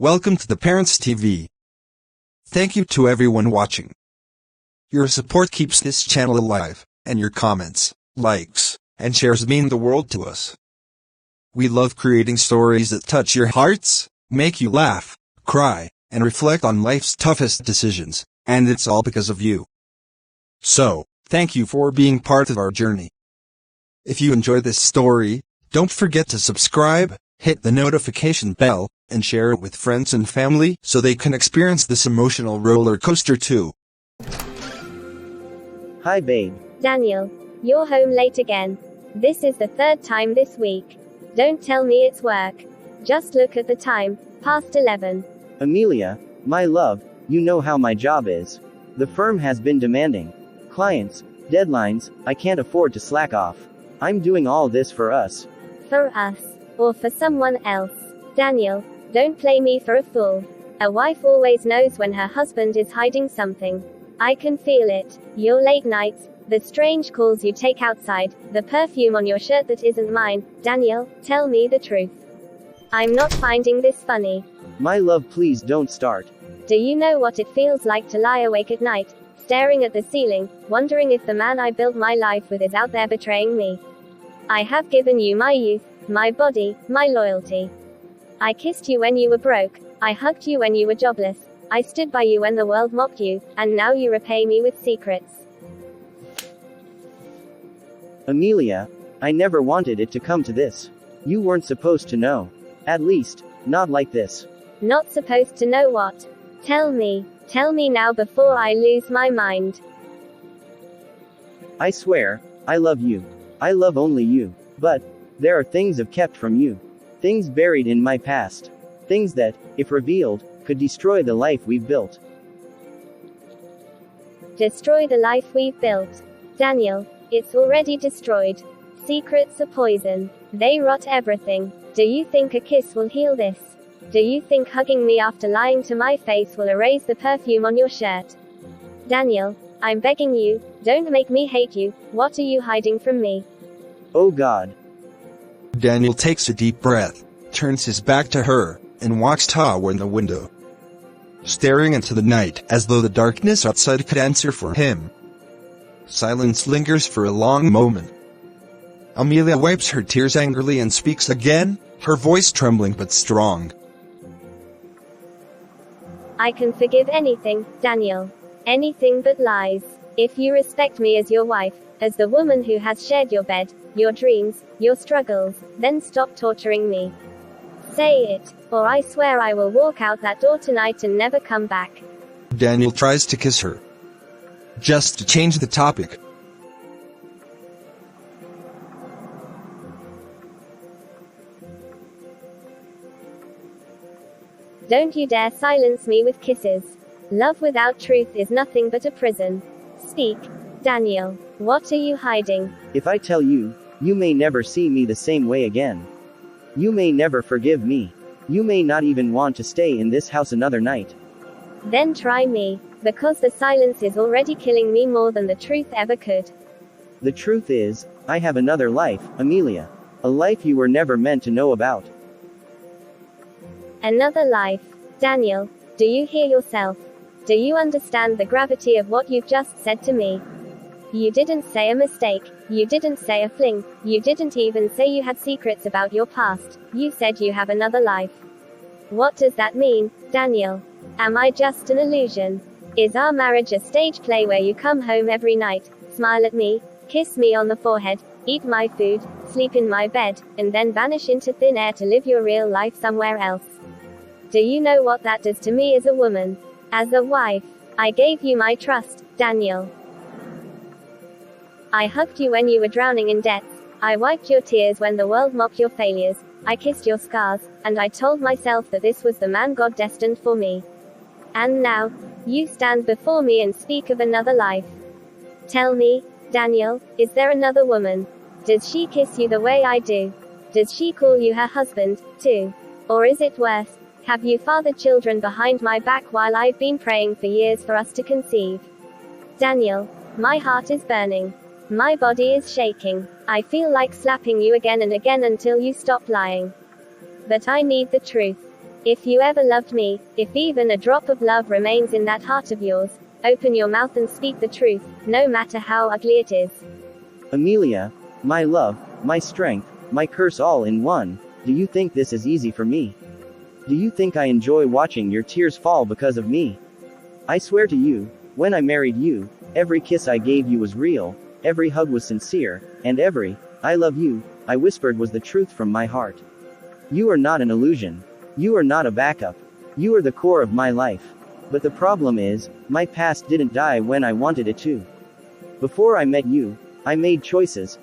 Welcome to the Parents TV. Thank you to everyone watching. Your support keeps this channel alive, and your comments, likes, and shares mean the world to us. We love creating stories that touch your hearts, make you laugh, cry, and reflect on life's toughest decisions, and it's all because of you. So, thank you for being part of our journey. If you enjoy this story, don't forget to subscribe, hit the notification bell, and share it with friends and family so they can experience this emotional roller coaster too. Hi babe. Daniel, you're home late again. This is the third time this week. Don't tell me it's work. Just look at the time, past 11. Amelia, my love, you know how my job is. The firm has been demanding. Clients, deadlines, I can't afford to slack off. I'm doing all this for us. For us, or for someone else. Daniel, don't play me for a fool. A wife always knows when her husband is hiding something. I can feel it. Your late nights, the strange calls you take outside, the perfume on your shirt that isn't mine. Daniel, tell me the truth. I'm not finding this funny. My love, please don't start. Do you know what it feels like to lie awake at night, staring at the ceiling, wondering if the man I built my life with is out there betraying me? I have given you my youth, my body, my loyalty. I kissed you when you were broke, I hugged you when you were jobless, I stood by you when the world mocked you, and now you repay me with secrets. Amelia, I never wanted it to come to this. You weren't supposed to know. At least, not like this. Not supposed to know what? Tell me now before I lose my mind. I swear, I love you. I love only you. But, there are things I've kept from you. Things buried in my past. Things that, if revealed, could destroy the life we've built. Destroy the life we've built. Daniel, it's already destroyed. Secrets are poison. They rot everything. Do you think a kiss will heal this? Do you think hugging me after lying to my face will erase the perfume on your shirt? Daniel, I'm begging you, don't make me hate you. What are you hiding from me? Oh God. Daniel takes a deep breath, turns his back to her, and walks toward the window, staring into the night as though the darkness outside could answer for him. Silence lingers for a long moment. Amelia wipes her tears angrily and speaks again, her voice trembling but strong. I can forgive anything, Daniel. Anything but lies. If you respect me as your wife, as the woman who has shared your bed, your dreams, your struggles, then stop torturing me. Say it, or I swear I will walk out that door tonight and never come back. Daniel tries to kiss her, just to change the topic. Don't you dare silence me with kisses. Love without truth is nothing but a prison. Speak, Daniel. What are you hiding? If I tell you, you may never see me the same way again. You may never forgive me. You may not even want to stay in this house another night. Then try me, because the silence is already killing me more than the truth ever could. The truth is, I have another life, Amelia. A life you were never meant to know about. Another life. Daniel, do you hear yourself? Do you understand the gravity of what you've just said to me? You didn't say a mistake, you didn't say a fling, you didn't even say you had secrets about your past, you said you have another life. What does that mean, Daniel? Am I just an illusion? Is our marriage a stage play where you come home every night, smile at me, kiss me on the forehead, eat my food, sleep in my bed, and then vanish into thin air to live your real life somewhere else? Do you know what that does to me as a woman? As a wife? I gave you my trust, Daniel. I hugged you when you were drowning in debts, I wiped your tears when the world mocked your failures, I kissed your scars, and I told myself that this was the man God destined for me. And now, you stand before me and speak of another life. Tell me, Daniel, is there another woman? Does she kiss you the way I do? Does she call you her husband, too? Or is it worse? Have you fathered children behind my back while I've been praying for years for us to conceive? Daniel, my heart is burning. My body is shaking. I feel like slapping you again and again until you stop lying. But I need the truth. If you ever loved me, if even a drop of love remains in that heart of yours, open your mouth and speak the truth, no matter how ugly it is. Amelia, my love, my strength, my curse all in one, do you think this is easy for me? Do you think I enjoy watching your tears fall because of me? I swear to you, when I married you, every kiss I gave you was real, every hug was sincere, and every, I love you, I whispered was the truth from my heart. You are not an illusion. You are not a backup. You are the core of my life. But the problem is, my past didn't die when I wanted it to. Before I met you, I made choices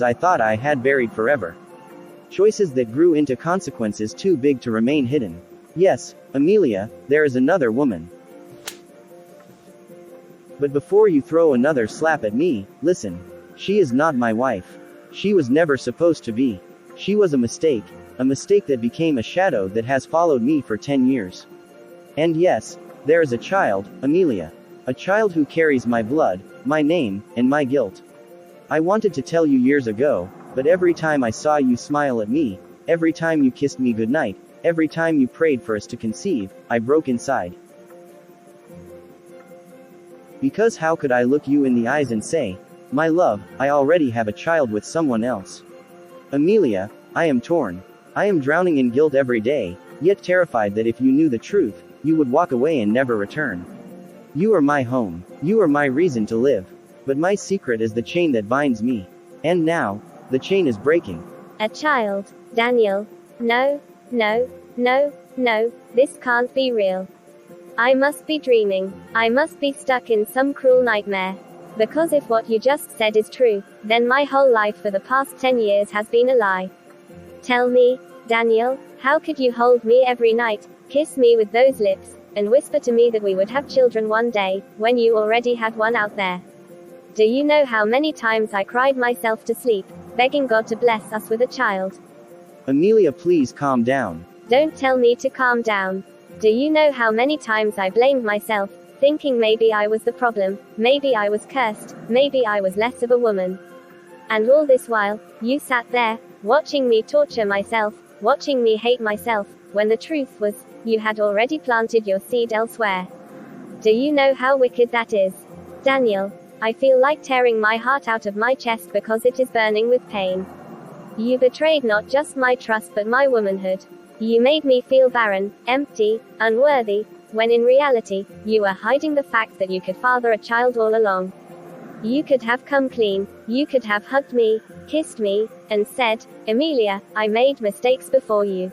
I thought I had buried forever. Choices that grew into consequences too big to remain hidden. Yes, Amelia, there is another woman. But before you throw another slap at me, listen. She is not my wife. She was never supposed to be. She was a mistake that became a shadow that has followed me for 10 years. And yes, there is a child, Amelia. A child who carries my blood, my name, and my guilt. I wanted to tell you years ago, but every time I saw you smile at me, every time you kissed me goodnight, every time you prayed for us to conceive, I broke inside. Because how could I look you in the eyes and say, my love, I already have a child with someone else? Amelia, I am torn. I am drowning in guilt every day, yet terrified that if you knew the truth, you would walk away and never return. You are my home. You are my reason to live. But my secret is the chain that binds me. And now, the chain is breaking. A child, Daniel. No, no, no, no, this can't be real. I must be dreaming. I must be stuck in some cruel nightmare. Because if what you just said is true, then my whole life for the past 10 years has been a lie. Tell me, Daniel, how could you hold me every night, kiss me with those lips, and whisper to me that we would have children one day, when you already had one out there? Do you know how many times I cried myself to sleep, begging God to bless us with a child? Amelia, please calm down. Don't tell me to calm down. Do you know how many times I blamed myself, thinking maybe I was the problem, maybe I was cursed, maybe I was less of a woman? And all this while, you sat there, watching me torture myself, watching me hate myself, when the truth was, you had already planted your seed elsewhere. Do you know how wicked that is? Daniel, I feel like tearing my heart out of my chest because it is burning with pain. You betrayed not just my trust but my womanhood. You made me feel barren, empty, unworthy, when in reality, you were hiding the fact that you could father a child all along. You could have come clean, you could have hugged me, kissed me, and said, Amelia, I made mistakes before you.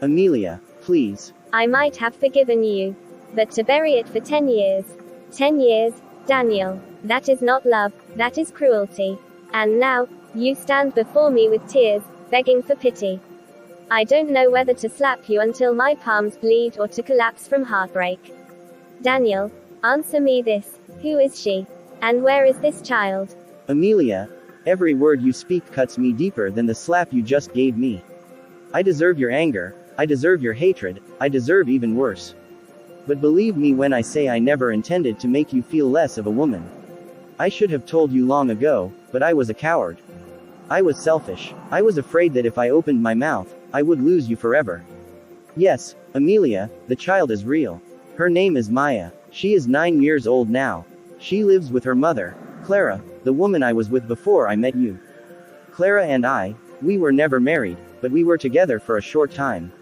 Amelia, please. I might have forgiven you. But to bury it for 10 years. 10 years, Daniel. That is not love, that is cruelty. And now, you stand before me with tears, begging for pity. I don't know whether to slap you until my palms bleed or to collapse from heartbreak. Daniel, answer me this. Who is she? And where is this child? Amelia, every word you speak cuts me deeper than the slap you just gave me. I deserve your anger, I deserve your hatred, I deserve even worse. But believe me when I say I never intended to make you feel less of a woman. I should have told you long ago, but I was a coward. I was selfish. I was afraid that if I opened my mouth, I would lose you forever. Yes, Amelia, the child is real. Her name is Maya. She is 9 years old now. She lives with her mother, Clara, the woman I was with before I met you. Clara and I, we were never married, but we were together for a short time.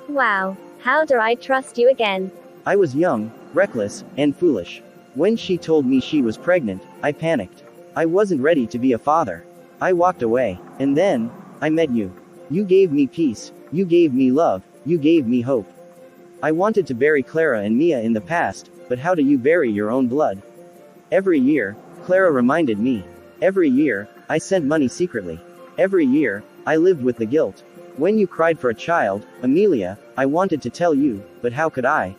Wow, how do I trust you again? I was young, reckless, and foolish. When she told me she was pregnant, I panicked. I wasn't ready to be a father. I walked away, and then, I met you. You gave me peace, you gave me love, you gave me hope. I wanted to bury Clara and Mia in the past, but how do you bury your own blood? Every year, Clara reminded me. Every year, I sent money secretly. Every year, I lived with the guilt. When you cried for a child, Amelia, I wanted to tell you, but how could I?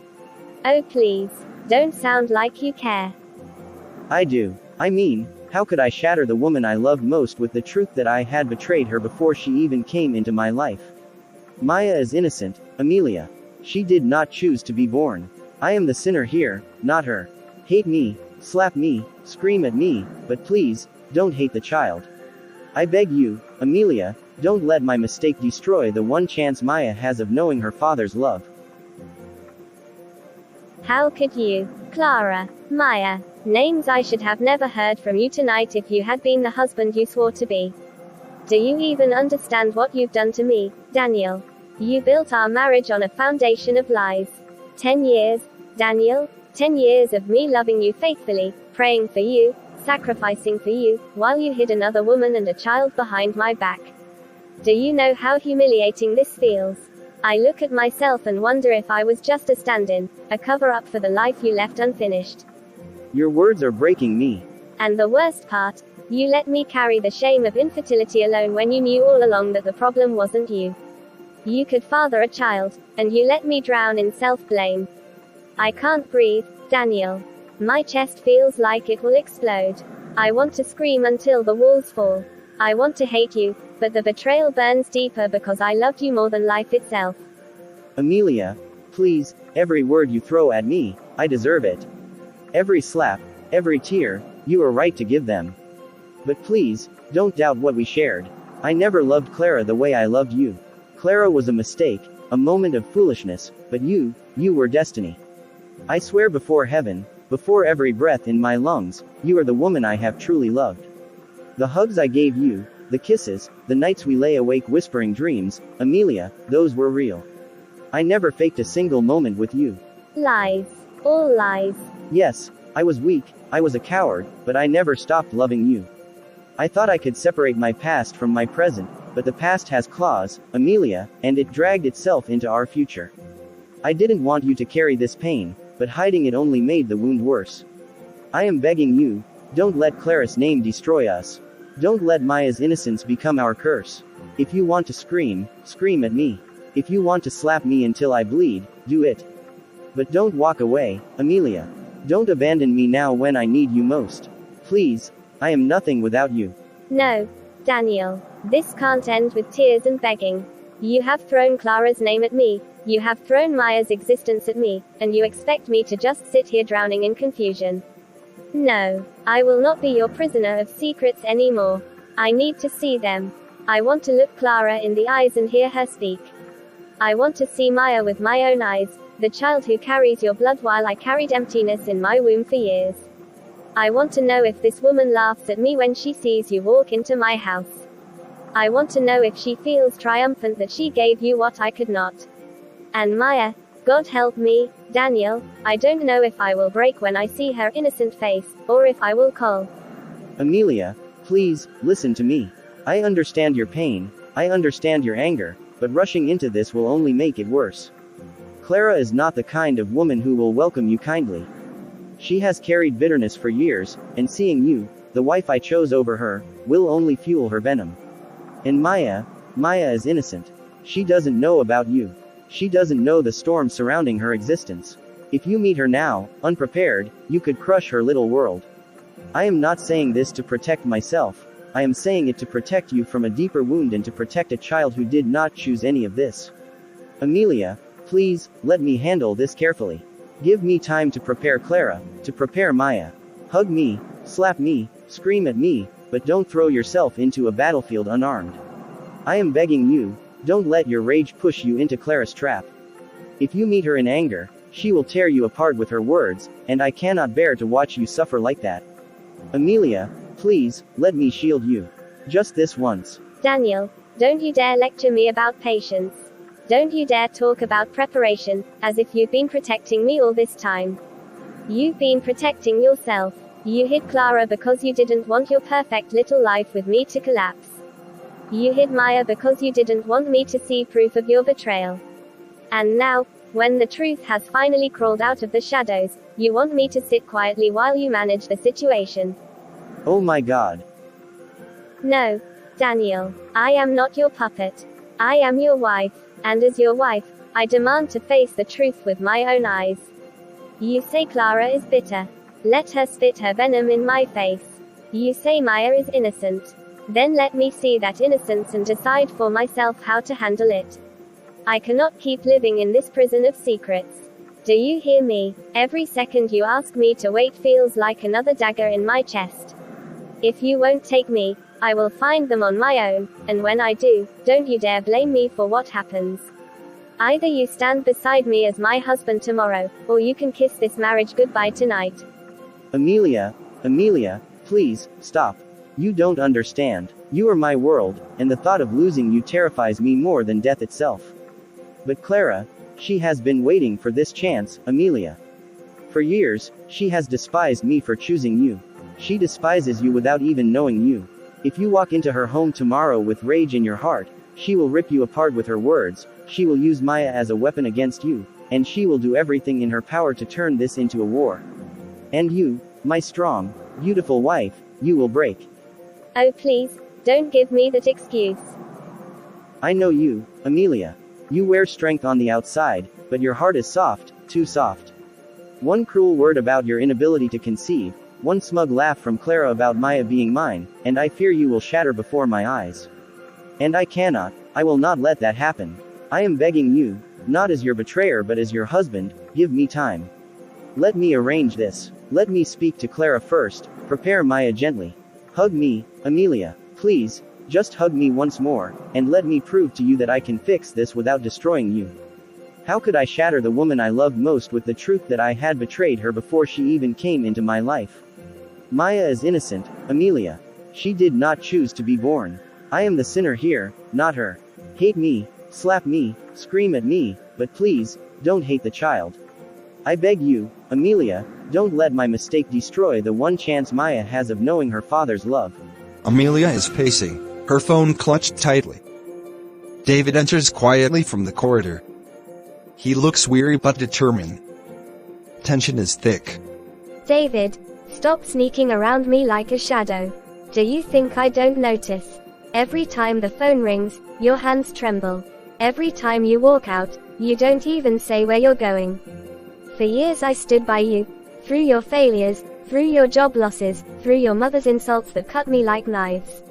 Oh please, don't sound like you care. I do. I mean, how could I shatter the woman I loved most with the truth that I had betrayed her before she even came into my life? Maya is innocent, Amelia. She did not choose to be born. I am the sinner here, not her. Hate me, slap me, scream at me, but please, don't hate the child. I beg you, Amelia, don't let my mistake destroy the one chance Maya has of knowing her father's love. How could you? Clara. Maya. Names I should have never heard from you tonight if you had been the husband you swore to be. Do you even understand what you've done to me, Daniel? You built our marriage on a foundation of lies. 10 years, Daniel? 10 years of me loving you faithfully, praying for you, sacrificing for you, while you hid another woman and a child behind my back. Do you know how humiliating this feels? I look at myself and wonder if I was just a stand-in, a cover-up for the life you left unfinished. Your words are breaking me. And the worst part, you let me carry the shame of infertility alone when you knew all along that the problem wasn't you. You could father a child, and you let me drown in self-blame. I can't breathe, Daniel. My chest feels like it will explode. I want to scream until the walls fall. I want to hate you, but the betrayal burns deeper because I loved you more than life itself. Amelia, please, every word you throw at me, I deserve it. Every slap, every tear, you are right to give them. But please, don't doubt what we shared. I never loved Clara the way I loved you. Clara was a mistake, a moment of foolishness, but you were destiny. I swear before heaven, before every breath in my lungs, you are the woman I have truly loved. The hugs I gave you, the kisses, the nights we lay awake whispering dreams, Amelia, those were real. I never faked a single moment with you. Lies. All lies. Yes, I was weak, I was a coward, but I never stopped loving you. I thought I could separate my past from my present, but the past has claws, Amelia, and it dragged itself into our future. I didn't want you to carry this pain, but hiding it only made the wound worse. I am begging you, don't let Clara's name destroy us. Don't let Maya's innocence become our curse. If you want to scream, scream at me. If you want to slap me until I bleed, do it. But don't walk away, Amelia. Don't abandon me now when I need you most. Please, I am nothing without you. No, Daniel. This can't end with tears and begging. You have thrown Clara's name at me, you have thrown Maya's existence at me, and you expect me to just sit here drowning in confusion. No, I will not be your prisoner of secrets anymore. I need to see them. I want to look Clara in the eyes and hear her speak. I want to see Maya with my own eyes, the child who carries your blood while I carried emptiness in my womb for years. I want to know if this woman laughs at me when she sees you walk into my house. I want to know if she feels triumphant that she gave you what I could not. And Maya, God help me, Daniel, I don't know if I will break when I see her innocent face, or if I will call. Amelia, please, listen to me. I understand your pain, I understand your anger, but rushing into this will only make it worse. Clara is not the kind of woman who will welcome you kindly. She has carried bitterness for years, and seeing you, the wife I chose over her, will only fuel her venom. And Maya is innocent. She doesn't know about you. She doesn't know the storm surrounding her existence. If you meet her now, unprepared, you could crush her little world. I am not saying this to protect myself, I am saying it to protect you from a deeper wound and to protect a child who did not choose any of this. Amelia, please, let me handle this carefully. Give me time to prepare Clara, to prepare Maya. Hug me, slap me, scream at me, but don't throw yourself into a battlefield unarmed. I am begging you, don't let your rage push you into Clara's trap. If you meet her in anger, she will tear you apart with her words, and I cannot bear to watch you suffer like that. Amelia, please, let me shield you. Just this once. Daniel, don't you dare lecture me about patience. Don't you dare talk about preparation, as if you've been protecting me all this time. You've been protecting yourself. You hid Clara because you didn't want your perfect little life with me to collapse. You hid Maya because you didn't want me to see proof of your betrayal. And now, when the truth has finally crawled out of the shadows, you want me to sit quietly while you manage the situation. Oh my God. No, Daniel, I am not your puppet. I am your wife, and as your wife, I demand to face the truth with my own eyes. You say Clara is bitter. Let her spit her venom in my face. You say Maya is innocent. Then let me see that innocence and decide for myself how to handle it. I cannot keep living in this prison of secrets. Do you hear me? Every second you ask me to wait feels like another dagger in my chest. If you won't take me, I will find them on my own, and when I do, don't you dare blame me for what happens. Either you stand beside me as my husband tomorrow, or you can kiss this marriage goodbye tonight. Amelia, Amelia, please, stop. You don't understand. You are my world, and the thought of losing you terrifies me more than death itself. But Clara, she has been waiting for this chance, Amelia. For years, she has despised me for choosing you. She despises you without even knowing you. If you walk into her home tomorrow with rage in your heart, she will rip you apart with her words, she will use Maya as a weapon against you, and she will do everything in her power to turn this into a war. And you, my strong, beautiful wife, you will break. Oh please, don't give me that excuse. I know you, Amelia. You wear strength on the outside, but your heart is soft, too soft. One cruel word about your inability to conceive, one smug laugh from Clara about Maya being mine, and I fear you will shatter before my eyes. And I will not let that happen. I am begging you, not as your betrayer but as your husband, give me time. Let me arrange this. Let me speak to Clara first, prepare Maya gently. Hug me, Amelia, please, just hug me once more, and let me prove to you that I can fix this without destroying you. How could I shatter the woman I loved most with the truth that I had betrayed her before she even came into my life? Maya is innocent, Amelia. She did not choose to be born. I am the sinner here, not her. Hate me, slap me, scream at me, but please, don't hate the child. I beg you, Amelia, don't let my mistake destroy the one chance Maya has of knowing her father's love. Amelia is pacing, her phone clutched tightly. David enters quietly from the corridor. He looks weary but determined. Tension is thick. David, stop sneaking around me like a shadow. Do you think I don't notice? Every time the phone rings, your hands tremble. Every time you walk out, you don't even say where you're going. For years I stood by you, through your failures, through your job losses, through your mother's insults that cut me like knives.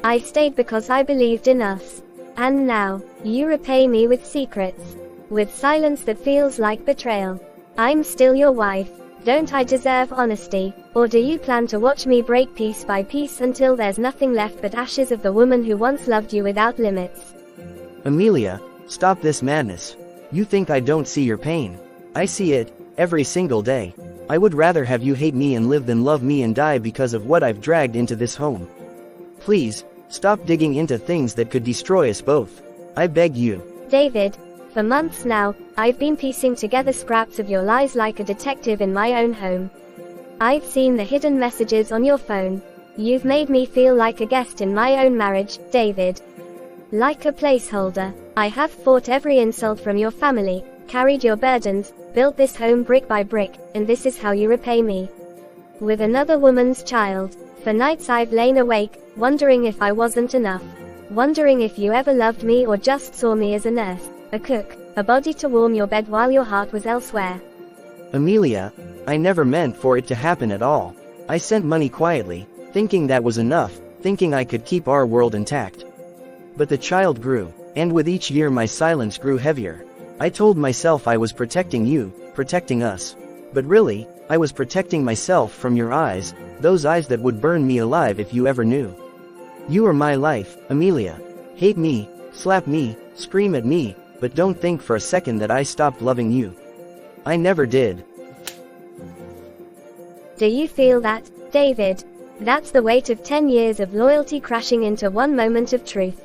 I stayed because I believed in us. And now, you repay me with secrets. With silence that feels like betrayal. I'm still your wife. Don't I deserve honesty? Or do you plan to watch me break piece by piece until there's nothing left but ashes of the woman who once loved you without limits? Amelia, stop this madness. You think I don't see your pain. I see it, every single day. I would rather have you hate me and live than love me and die because of what I've dragged into this home. Please, stop digging into things that could destroy us both. I beg you. David, for months now, I've been piecing together scraps of your lies like a detective in my own home. I've seen the hidden messages on your phone. You've made me feel like a guest in my own marriage, David. Like a placeholder. I have fought every insult from your family, carried your burdens, built this home brick by brick, and this is how you repay me. With another woman's child. For nights I've lain awake, wondering if I wasn't enough. Wondering if you ever loved me or just saw me as a nurse, a cook, a body to warm your bed while your heart was elsewhere. Amelia, I never meant for it to happen at all. I sent money quietly, thinking that was enough, thinking I could keep our world intact. But the child grew, and with each year my silence grew heavier. I told myself I was protecting you, protecting us. But really, I was protecting myself from your eyes, those eyes that would burn me alive if you ever knew. You are my life, Amelia. Hate me, slap me, scream at me, but don't think for a second that I stopped loving you. I never did. Do you feel that, David? That's the weight of 10 years of loyalty crashing into one moment of truth.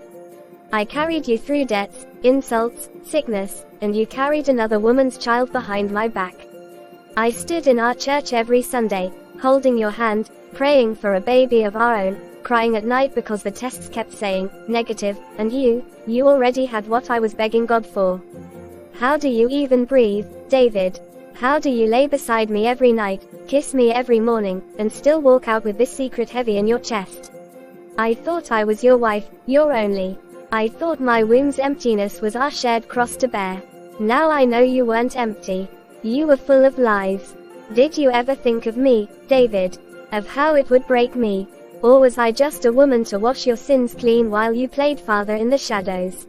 I carried you through debts, insults, sickness, and you carried another woman's child behind my back. I stood in our church every Sunday, holding your hand, praying for a baby of our own, crying at night because the tests kept saying, negative, and you already had what I was begging God for. How do you even breathe, David? How do you lay beside me every night, kiss me every morning, and still walk out with this secret heavy in your chest? I thought I was your wife, your only. I thought my womb's emptiness was our shared cross to bear. Now I know you weren't empty. You were full of lies. Did you ever think of me, David? Of how it would break me? Or was I just a woman to wash your sins clean while you played father in the shadows?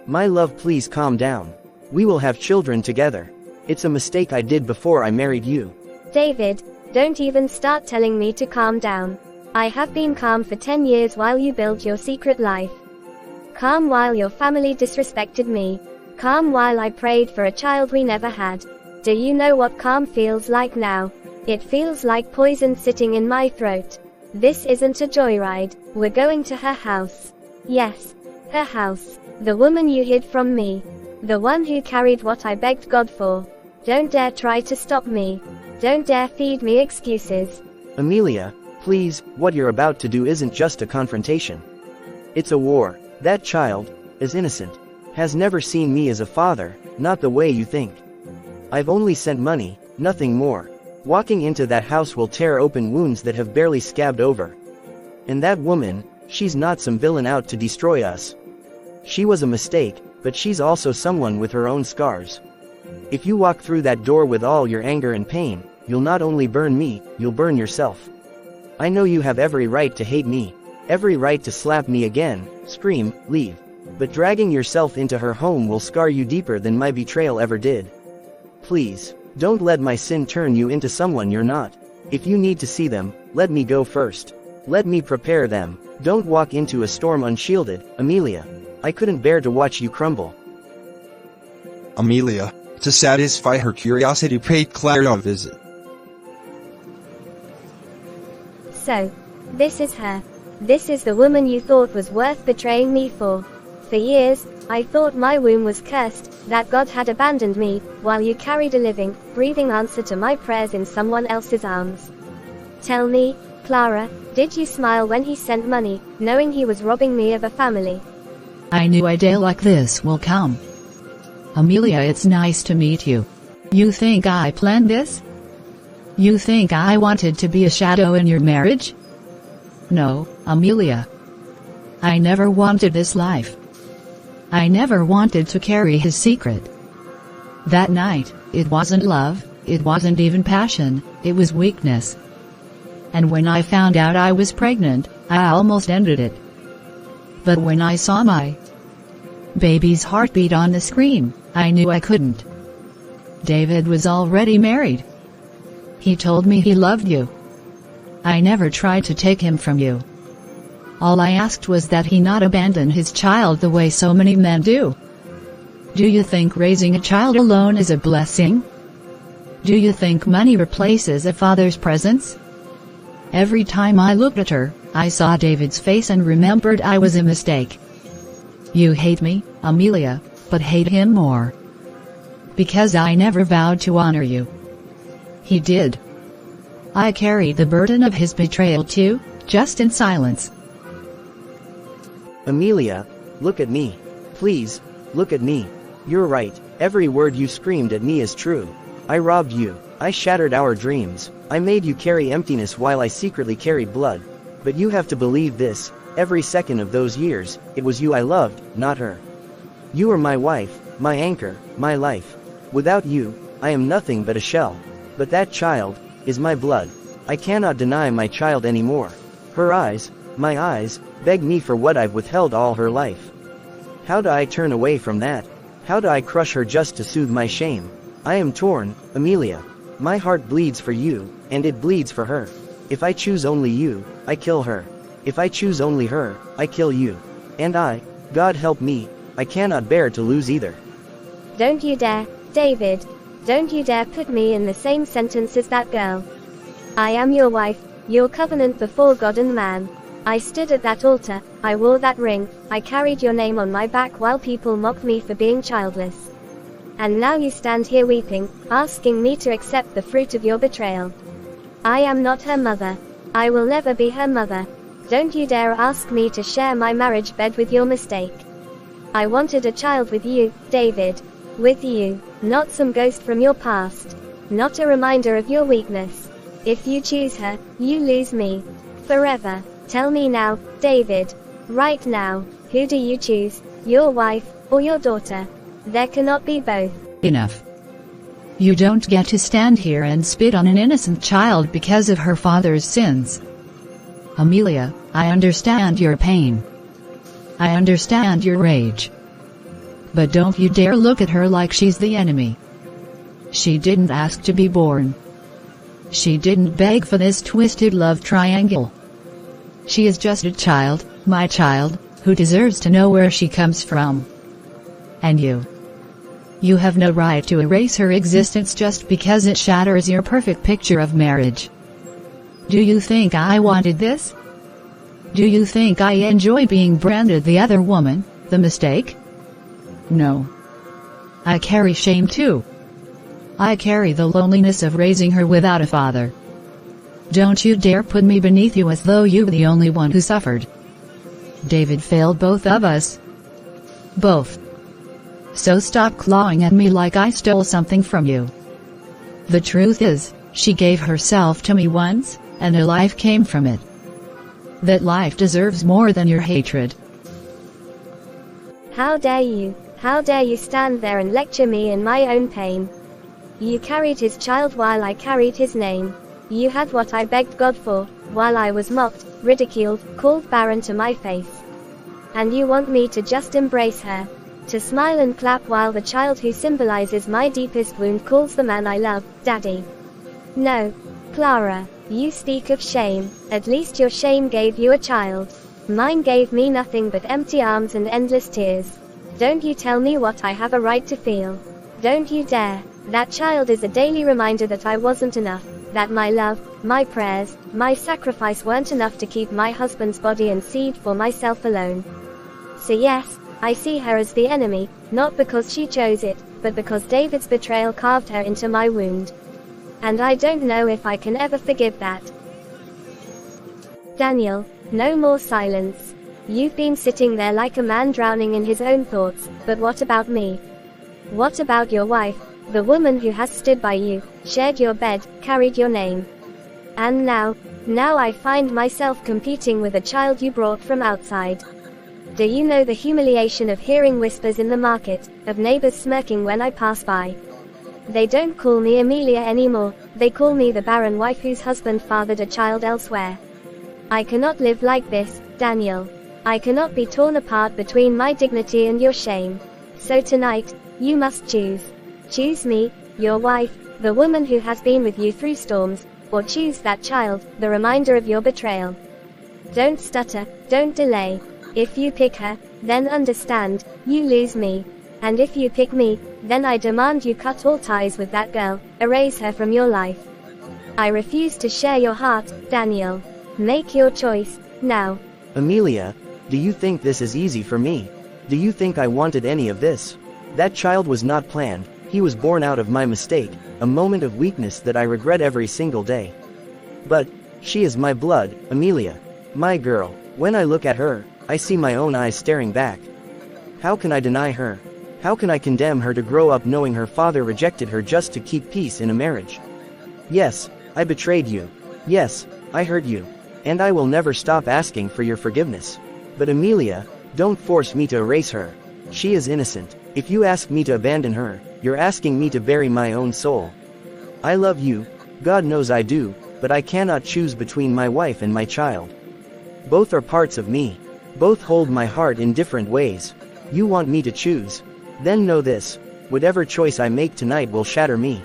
My love, please calm down. We will have children together. It's a mistake I did before I married you. David, don't even start telling me to calm down. I have been calm for 10 years while you built your secret life. Calm while your family disrespected me. Calm while I prayed for a child we never had. Do you know what calm feels like now? It feels like poison sitting in my throat. This isn't a joyride. We're going to her house. Yes, her house. The woman you hid from me. The one who carried what I begged God for. Don't dare try to stop me. Don't dare feed me excuses. Amelia, please, what you're about to do isn't just a confrontation. It's a war. That child, is innocent. Has never seen me as a father, not the way you think. I've only sent money, nothing more. Walking into that house will tear open wounds that have barely scabbed over. And that woman, she's not some villain out to destroy us. She was a mistake, but she's also someone with her own scars. If you walk through that door with all your anger and pain, you'll not only burn me, you'll burn yourself. I know you have every right to hate me, every right to slap me again, scream, leave. But dragging yourself into her home will scar you deeper than my betrayal ever did. Please, don't let my sin turn you into someone you're not. If you need to see them, let me go first. Let me prepare them. Don't walk into a storm unshielded, Amelia. I couldn't bear to watch you crumble. Amelia, to satisfy her curiosity, paid Clara a visit. So, this is her. This is the woman you thought was worth betraying me for. For years, I thought my womb was cursed, that God had abandoned me, while you carried a living, breathing answer to my prayers in someone else's arms. Tell me, Clara, did you smile when he sent money, knowing he was robbing me of a family? I knew a day like this will come. Amelia, it's nice to meet you. You think I planned this? You think I wanted to be a shadow in your marriage? No, Amelia. I never wanted this life. I never wanted to carry his secret. That night, it wasn't love, it wasn't even passion, it was weakness. And when I found out I was pregnant, I almost ended it. But when I saw my baby's heartbeat on the screen, I knew I couldn't. David was already married. He told me he loved you. I never tried to take him from you. All I asked was that he not abandon his child the way so many men do. Do you think raising a child alone is a blessing? Do you think money replaces a father's presence? Every time I looked at her, I saw David's face and remembered I was a mistake. You hate me, Amelia, but hate him more. Because I never vowed to honor you. He did. I carried the burden of his betrayal too, just in silence. Amelia, look at me. Please, look at me. You're right, every word you screamed at me is true. I robbed you, I shattered our dreams, I made you carry emptiness while I secretly carried blood. But you have to believe this, every second of those years, it was you I loved, not her. You were my wife, my anchor, my life. Without you, I am nothing but a shell. But that child, is my blood. I cannot deny my child anymore. Her eyes, my eyes, beg me for what I've withheld all her life. How do I turn away from that? How do I crush her just to soothe my shame? I am torn, Amelia. My heart bleeds for you, and it bleeds for her. If I choose only you, I kill her. If I choose only her, I kill you. And I, God help me, I cannot bear to lose either. Don't you dare, David. Don't you dare put me in the same sentence as that girl. I am your wife, your covenant before God and man. I stood at that altar, I wore that ring, I carried your name on my back while people mocked me for being childless. And now you stand here weeping, asking me to accept the fruit of your betrayal. I am not her mother. I will never be her mother. Don't you dare ask me to share my marriage bed with your mistake. I wanted a child with you, David. With you, not some ghost from your past. Not a reminder of your weakness. If you choose her, you lose me. Forever. Tell me now, David. Right now, who do you choose, your wife, or your daughter? There cannot be both. Enough. You don't get to stand here and spit on an innocent child because of her father's sins. Amelia, I understand your pain. I understand your rage. But don't you dare look at her like she's the enemy. She didn't ask to be born. She didn't beg for this twisted love triangle. She is just a child, my child, who deserves to know where she comes from. And you. You have no right to erase her existence just because it shatters your perfect picture of marriage. Do you think I wanted this? Do you think I enjoy being branded the other woman, the mistake? No. I carry shame too. I carry the loneliness of raising her without a father. Don't you dare put me beneath you as though you were the only one who suffered. David failed both of us. Both. So stop clawing at me like I stole something from you. The truth is, she gave herself to me once, and a life came from it. That life deserves more than your hatred. How dare you? How dare you stand there and lecture me in my own pain? You carried his child while I carried his name. You had what I begged God for, while I was mocked, ridiculed, called barren to my face. And you want me to just embrace her, to smile and clap while the child who symbolizes my deepest wound calls the man I love, Daddy. No, Clara, you speak of shame. At least your shame gave you a child. Mine gave me nothing but empty arms and endless tears. Don't you tell me what I have a right to feel. Don't you dare. That child is a daily reminder that I wasn't enough, that my love, my prayers, my sacrifice weren't enough to keep my husband's body and seed for myself alone. So yes, I see her as the enemy, not because she chose it, but because David's betrayal carved her into my wound. And I don't know if I can ever forgive that. Daniel, no more silence. You've been sitting there like a man drowning in his own thoughts, but what about me? What about your wife, the woman who has stood by you, shared your bed, carried your name? And now I find myself competing with a child you brought from outside. Do you know the humiliation of hearing whispers in the market, of neighbors smirking when I pass by? They don't call me Amelia anymore, they call me the barren wife whose husband fathered a child elsewhere. I cannot live like this, Daniel. I cannot be torn apart between my dignity and your shame. So tonight, you must choose. Choose me, your wife, the woman who has been with you through storms, or choose that child, the reminder of your betrayal. Don't stutter, don't delay. If you pick her, then understand, you lose me. And if you pick me, then I demand you cut all ties with that girl, erase her from your life. I refuse to share your heart, Daniel. Make your choice, now. Amelia, do you think this is easy for me? Do you think I wanted any of this? That child was not planned, he was born out of my mistake, a moment of weakness that I regret every single day. But, she is my blood, Amelia. My girl. When I look at her, I see my own eyes staring back. How can I deny her? How can I condemn her to grow up knowing her father rejected her just to keep peace in a marriage? Yes, I betrayed you. Yes, I hurt you. And I will never stop asking for your forgiveness. But Amelia, don't force me to erase her. She is innocent. If you ask me to abandon her, you're asking me to bury my own soul. I love you, God knows I do, but I cannot choose between my wife and my child. Both are parts of me. Both hold my heart in different ways. You want me to choose? Then know this, whatever choice I make tonight will shatter me.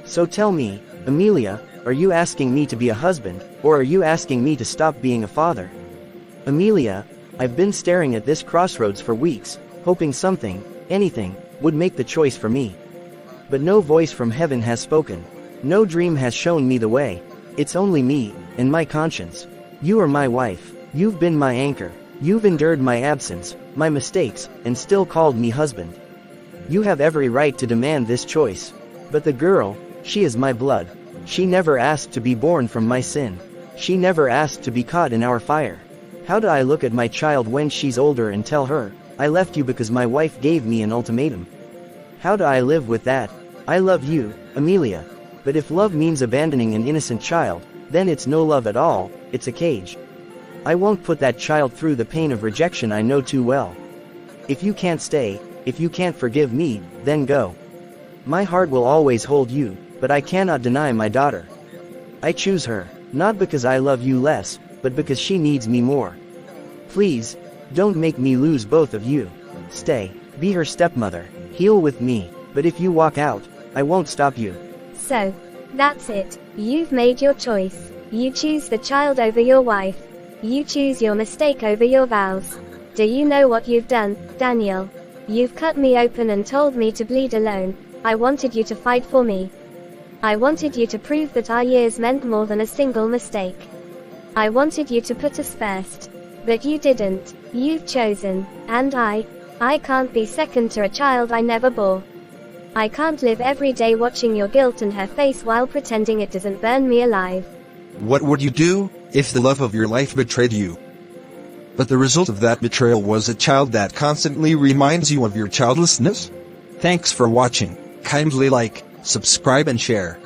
So tell me, Amelia, are you asking me to be a husband, or are you asking me to stop being a father? Amelia, I've been staring at this crossroads for weeks, hoping something, anything, would make the choice for me. But no voice from heaven has spoken. No dream has shown me the way. It's only me, and my conscience. You are my wife. You've been my anchor. You've endured my absence, my mistakes, and still called me husband. You have every right to demand this choice. But the girl, she is my blood. She never asked to be born from my sin. She never asked to be caught in our fire. How do I look at my child when she's older and tell her, I left you because my wife gave me an ultimatum? How do I live with that? I love you, Amelia. But if love means abandoning an innocent child, then it's no love at all, it's a cage. I won't put that child through the pain of rejection I know too well. If you can't stay, if you can't forgive me, then go. My heart will always hold you, but I cannot deny my daughter. I choose her, not because I love you less, but because she needs me more. Please, don't make me lose both of you. Stay, be her stepmother, heal with me, but if you walk out, I won't stop you. So, that's it. You've made your choice. You choose the child over your wife. You choose your mistake over your vows. Do you know what you've done, Daniel? You've cut me open and told me to bleed alone. I wanted you to fight for me. I wanted you to prove that our years meant more than a single mistake. I wanted you to put us first. But you didn't. You've chosen. And I can't be second to a child I never bore. I can't live every day watching your guilt in her face while pretending it doesn't burn me alive. What would you do if the love of your life betrayed you? But the result of that betrayal was a child that constantly reminds you of your childlessness? Thanks for watching. Kindly like, subscribe and share.